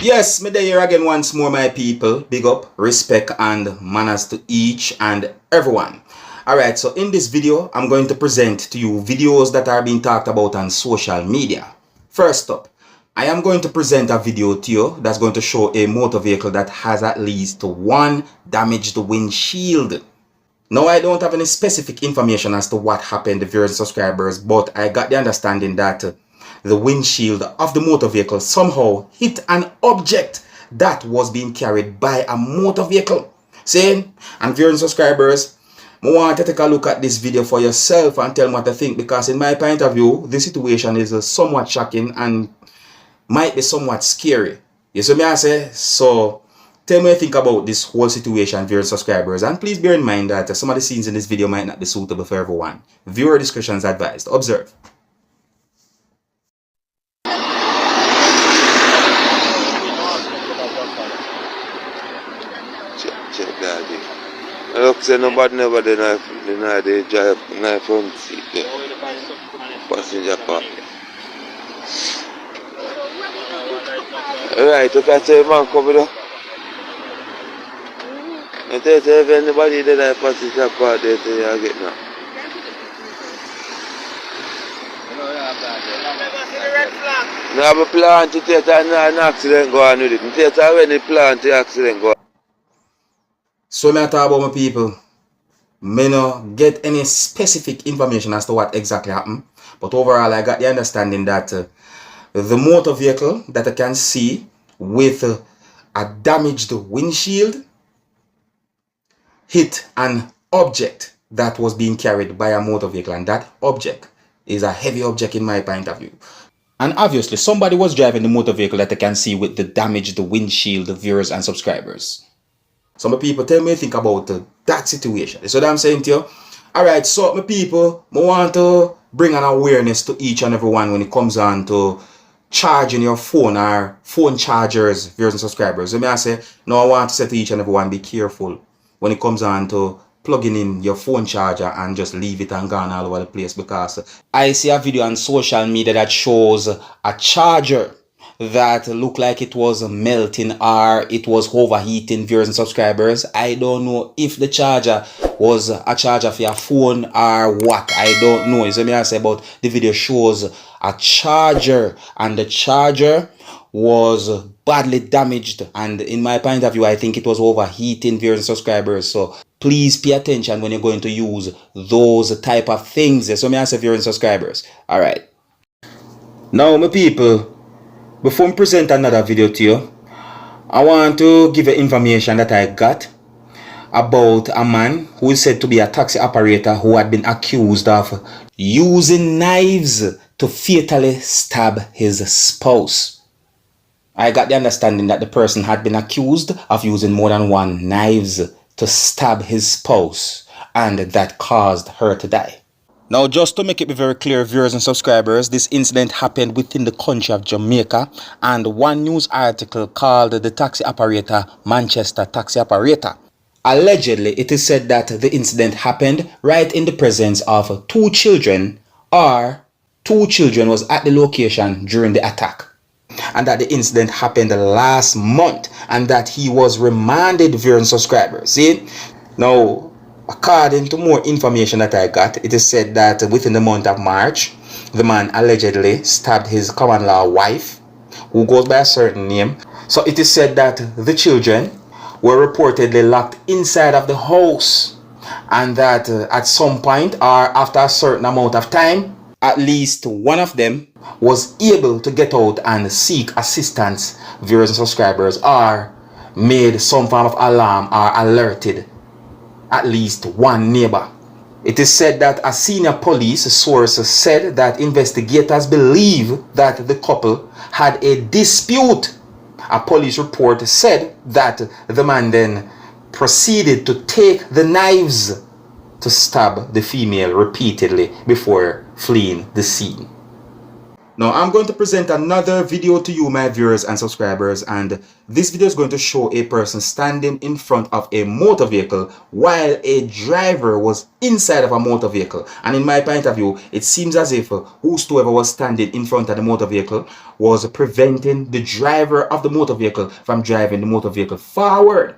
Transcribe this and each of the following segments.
Yes, me there here again once more, my people. Big up, respect, and manners to each and everyone. Alright, so in this video, I'm going to present to you videos that are being talked about on social media. First up, I am going to present a video to you that's going to show a motor vehicle that has at least one damaged windshield. Now, I don't have any specific information as to what happened to viewers and subscribers, but I got the understanding that the windshield of the motor vehicle somehow hit an object that was being carried by a motor vehicle. Saying, and viewers and subscribers, I want to take a look at this video for yourself and tell me what you think, because in my point of view, the situation is somewhat shocking and might be somewhat scary. You see me I say? So, tell me what you think about this whole situation, viewers and subscribers, and please bear in mind that some of the scenes in this video might not be suitable for everyone. Viewer discretion is advised. Observe. Check daddy. Look, say nobody never deny the drive in the front seat there. Passenger part. Alright, look at the man coming up. And tell you if anybody deny passenger part there, say you get now. No have a plan to take an accident go on with it. Take any plan to accident go on. So me talk about my people, me no get any specific information as to what exactly happened, but overall I got the understanding that the motor vehicle that I can see with a damaged windshield hit an object that was being carried by a motor vehicle, and that object is a heavy object in my point of view. And obviously somebody was driving the motor vehicle that I can see with the damaged windshield, viewers and subscribers. Some people tell me think about that situation. You see what I'm saying to you? Alright, so my people, I want to bring an awareness to each and every one when it comes on to charging your phone or phone chargers, viewers and subscribers. So I say, no, I want to say to each and every one, be careful when it comes on to plugging in your phone charger and just leave it and gone all over the place, because I see a video on social media that shows a charger that looked like it was melting or it was overheating, viewers and subscribers. I don't know if the charger was a charger for your phone or what. I don't know. So I say, but the video shows a charger and the charger was badly damaged, and in my point of view I think it was overheating, viewers and subscribers. So please pay attention when you're going to use those type of things. So I say, viewers and subscribers. Alright. Now my people, before I present another video to you, I want to give you information that I got about a man who is said to be a taxi operator who had been accused of using knives to fatally stab his spouse. I got the understanding that the person had been accused of using more than one knives to stab his spouse, and that caused her to die. Now, just to make it be very clear, viewers and subscribers, this incident happened within the country of Jamaica, and one news article called the taxi operator Manchester taxi operator. Allegedly, it is said that the incident happened right in the presence of two children, or two children was at the location during the attack, and that the incident happened last month, and that he was remanded, viewers and subscribers. See? Now, according to more information that I got, it is said that within the month of March, the man allegedly stabbed his common-law wife, who goes by a certain name. So it is said that the children were reportedly locked inside of the house, and that at some point or after a certain amount of time, at least one of them was able to get out and seek assistance, viewers and subscribers, or made some form of alarm or alerted at least one neighbor. It is said that a senior police source said that investigators believe that the couple had a dispute. A police report said that the man then proceeded to take the knives to stab the female repeatedly before fleeing the scene. Now I'm going to present another video to you, my viewers and subscribers, and this video is going to show a person standing in front of a motor vehicle while a driver was inside of a motor vehicle. And in my point of view, it seems as if whosoever was standing in front of the motor vehicle was preventing the driver of the motor vehicle from driving the motor vehicle forward.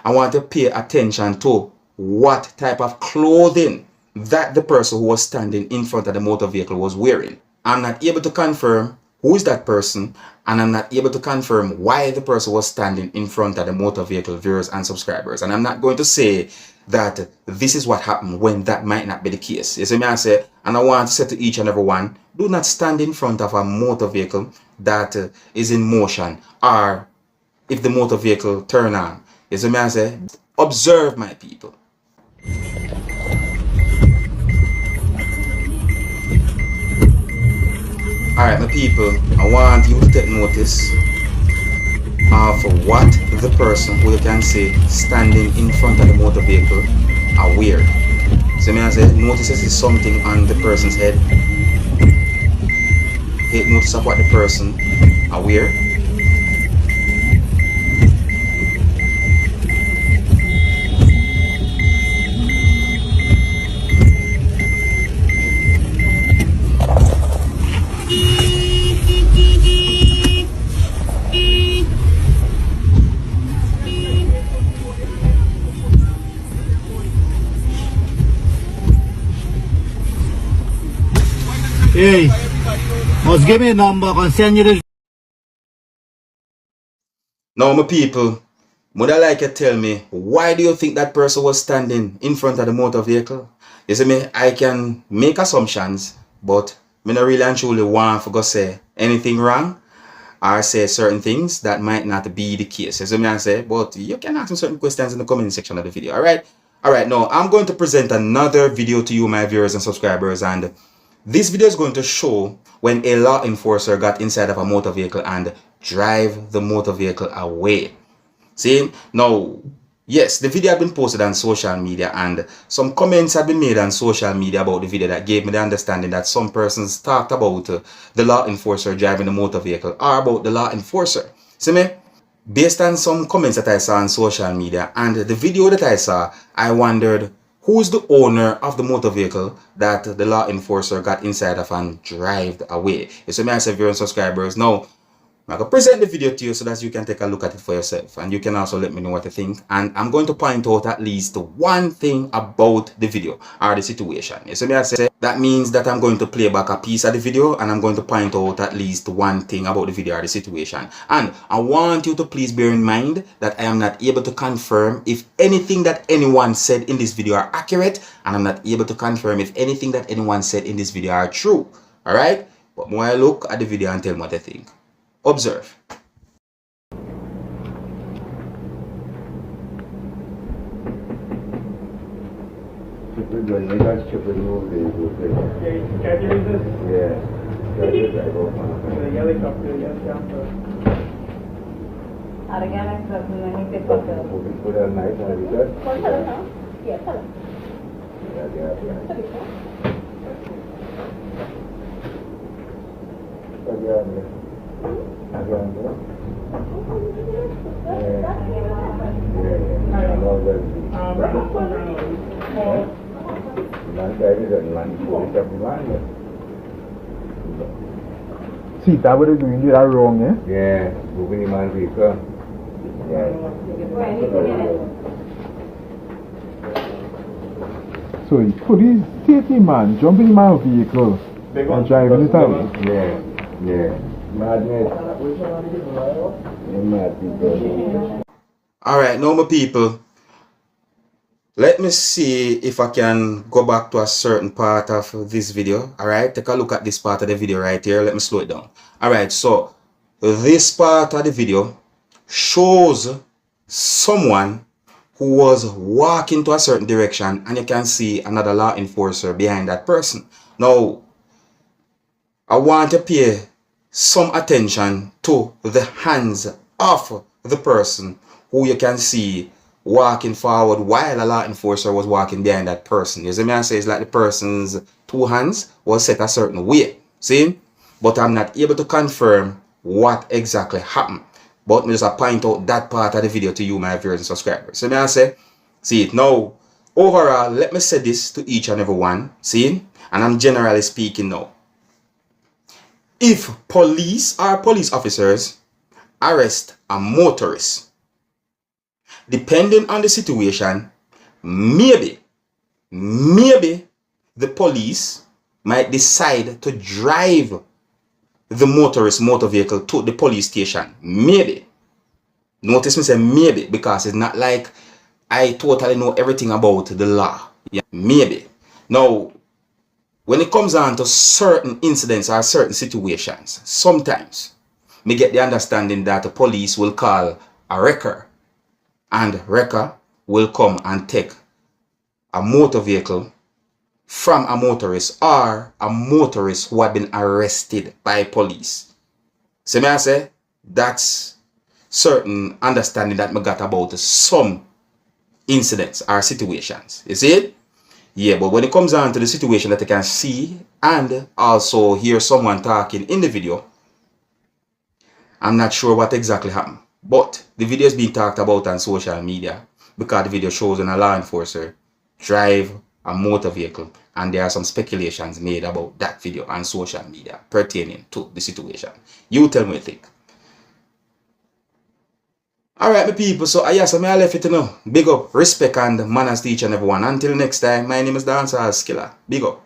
I want to pay attention to what type of clothing that the person who was standing in front of the motor vehicle was wearing. I'm not able to confirm who is that person, and I'm not able to confirm why the person was standing in front of the motor vehicle, viewers and subscribers. And I'm not going to say that this is what happened when that might not be the case. You see me, I say, and I want to say to each and every one, do not stand in front of a motor vehicle that is in motion, or if the motor vehicle turn on. You see me, I say, observe, my people. Alright, my people, I want you to take notice of what the person who you can say standing in front of the motor vehicle are wearing. So may I say, notice is something on the person's head. Take notice of what the person are wearing. Hey, must give me a number, I can send you the... Now, my people, would I like you to tell me, why do you think that person was standing in front of the motor vehicle? You see me, I can make assumptions, but I don't really and truly want to go say anything wrong or say certain things that might not be the case. You see me, I say, but you can ask me certain questions in the comment section of the video, alright? Alright, now I'm going to present another video to you, my viewers and subscribers, and this video is going to show when a law enforcer got inside of a motor vehicle and drive the motor vehicle away. See, now, yes, the video had been posted on social media, and some comments had been made on social media about the video that gave me the understanding that some persons talked about the law enforcer driving the motor vehicle, or about the law enforcer. See me? Based on some comments that I saw on social media and the video that I saw, I wondered, who's the owner of the motor vehicle that the law enforcer got inside of and drive away? You see me, I say, viewers and subscribers. Now, I'm going to present the video to you so that you can take a look at it for yourself, and you can also let me know what you think. And I'm going to point out at least one thing about the video or the situation. You see me, I say, that means that I'm going to play back a piece of the video, and I'm going to point out at least one thing about the video or the situation. And I want you to please bear in mind that I am not able to confirm if anything that anyone said in this video are accurate, and I'm not able to confirm if anything that anyone said in this video are true. Alright? But more I look at the video and tell me what I think. Observe. See, that would have been that wrong, eh? Yeah, moving in my vehicle. Yeah. So he put his safety man jumping in my vehicle and driving it out. Yeah, yeah. Madness. Mad people. Alright, now my people, let me see if I can go back to a certain part of this video. Alright, take a look at this part of the video right here. Let me slow it down. Alright, so this part of the video shows someone who was walking to a certain direction, and you can see another law enforcer behind that person. Now, I want to pay some attention to the hands of the person who you can see walking forward while a law enforcer was walking behind that person. You see me, I say it's like the person's two hands was set a certain way. See? but I'm not able to confirm what exactly happened. But me just point out that part of the video to you, my viewers and subscribers. So may I say, see it now. Overall, let me say this to each and every one. See, and I'm generally speaking now. If police or police officers arrest a motorist, depending on the situation, maybe the police might decide to drive the motorist motor vehicle to the police station. Maybe. Notice me say maybe, because it's not like I totally know everything about the law. Yeah, maybe. Now, when it comes on to certain incidents or certain situations, sometimes me get the understanding that the police will call a wrecker, and wrecker will come and take a motor vehicle from a motorist or a motorist who had been arrested by police. So may I say, that's certain understanding that me got about some incidents or situations. You see it? Yeah, but when it comes on to the situation that you can see and also hear someone talking in the video, I'm not sure what exactly happened. But the video is being talked about on social media because the video shows a law enforcer drive a motor vehicle, and there are some speculations made about that video on social media pertaining to the situation. You tell me what you think. Alright, my people, so I left it to know. Big up, respect and manners to each and everyone. Until next time, my name is Dancehall Skilla. Big up.